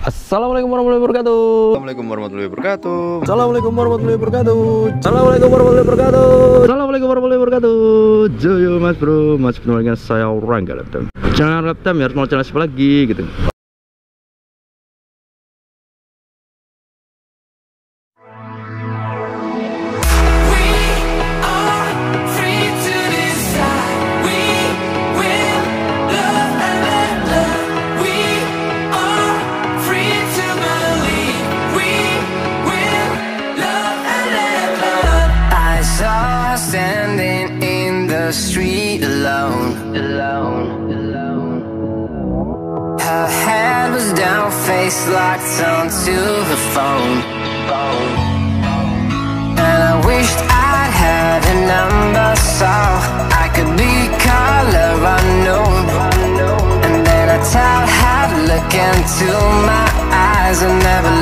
Assalamualaikum warahmatullahi wabarakatuh. Assalamualaikum warahmatullahi wabarakatuh. Assalamualaikum warahmatullahi wabarakatuh. Assalamualaikum warahmatullahi wabarakatuh. Assalamualaikum warahmatullahi wabarakatuh. Joyo mas bro, mas kenalkan saya Rangga Laptop. Channel Laptop ya, harus mau channel apa lagi gitu. Standing in the street alone. Her head was down, face locked onto the phone. And I wished I'd had a number so I could be color unknown. And then I tell her to look into my eyes and never